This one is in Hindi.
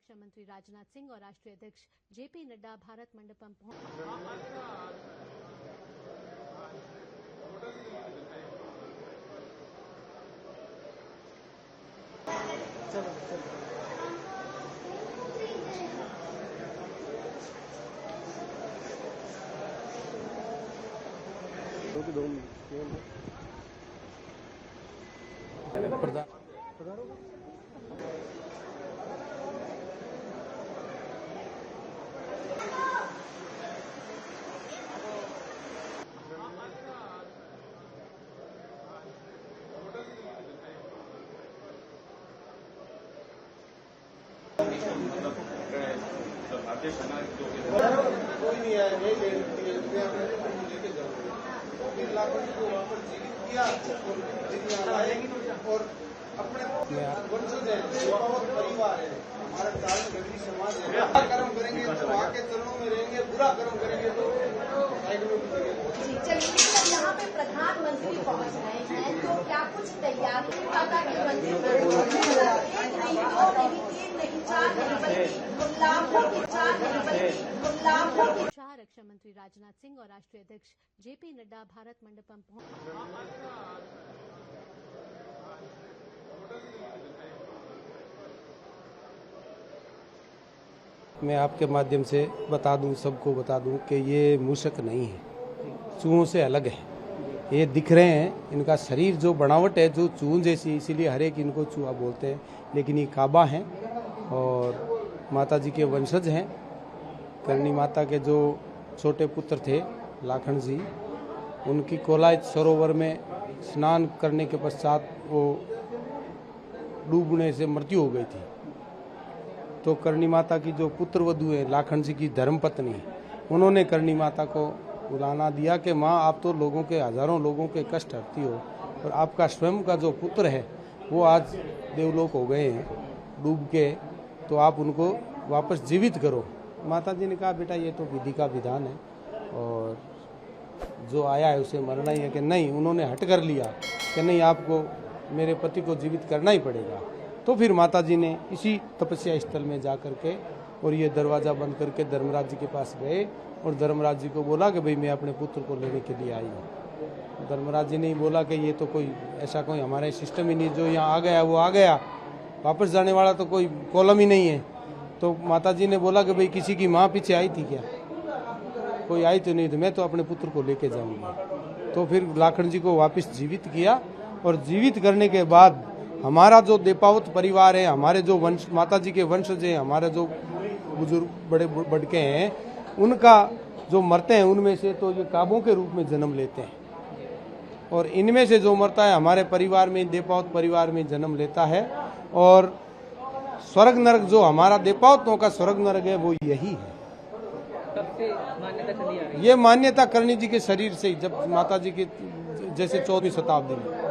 रक्षा मंत्री राजनाथ सिंह और राष्ट्रीय अध्यक्ष जेपी नड्डा भारत मंडपम कोई नहीं आया, नहीं लेके जाओ, फिर लाखों को वापस जीवित किया और अपने वंशज है, बहुत परिवार है, हमारा चारण गरीब समाज है। अच्छा कर्म करेंगे तो आगे चरणों में रहेंगे, बुरा कर्म करेंगे तो साइड में चलिए, सर यहाँ पे प्रधानमंत्री पहुँच रहे हैं, तो क्या कुछ तैयारी पता कि मंत्री शाह रक्षा मंत्री राजनाथ सिंह और राष्ट्रीय अध्यक्ष जेपी नड्डा भारत मंडपम मैं आपके माध्यम से बता दूं, सबको बता दूं कि ये मूषक नहीं है, चूहों से अलग है। ये दिख रहे हैं, इनका शरीर जो बनावट है जो चूहों जैसी, इसीलिए हर एक इनको चूहा बोलते हैं, लेकिन ये काबा हैं और माता जी के वंशज हैं। करणी माता के जो छोटे पुत्र थे लाखन जी, उनकी कोलायत सरोवर में स्नान करने के पश्चात वो डूबने से मृत्यु हो गई थी। तो करणी माता की जो पुत्र वधू है लाखन जी की धर्मपत्नी, उन्होंने करणी माता को बुलाना दिया कि माँ आप तो लोगों के, हजारों लोगों के कष्ट हरती हो और आपका स्वयं का जो पुत्र है वो आज देवलोक हो गए हैं डूब के, तो आप उनको वापस जीवित करो। माता जी ने कहा बेटा ये तो विधि का विधान है और जो आया है उसे मरना ही है। कि नहीं, उन्होंने हट कर लिया कि नहीं आपको मेरे पति को जीवित करना ही पड़ेगा। तो फिर माता जी ने इसी तपस्या स्थल में जा कर के और ये दरवाज़ा बंद करके धर्मराज जी के पास गए और धर्मराज जी को बोला कि भाई मैं अपने पुत्र को लेने के लिए आई हूँ। धर्मराज जी ने बोला कि ये तो कोई ऐसा कोई हमारा सिस्टम ही नहीं, जो यहाँ आ गया वो आ गया, वापस जाने वाला तो कोई कॉलम ही नहीं है। तो माता जी ने बोला कि भाई किसी की माँ पीछे आई थी क्या? कोई आई तो नहीं, तो मैं तो अपने पुत्र को लेके जाऊंगी। तो फिर लाखन जी को वापस जीवित किया और जीवित करने के बाद हमारा जो देपावत परिवार है, हमारे जो वंश, माता जी के वंशज हैं, हमारे जो बुजुर्ग बड़े बड़के हैं, उनका जो मरते हैं उनमें से तो ये काबों के रूप में जन्म लेते हैं और इनमें से जो मरता है हमारे परिवार में, देपावत परिवार में जन्म लेता है। और स्वर्ग नरक जो हमारा देपावतों का स्वर्ग नरक है वो यही है। कब से मान्यता चली आ रही है? ये मान्यता करणी जी के शरीर से ही, जब माता जी के जैसे 14वीं शताब्दी में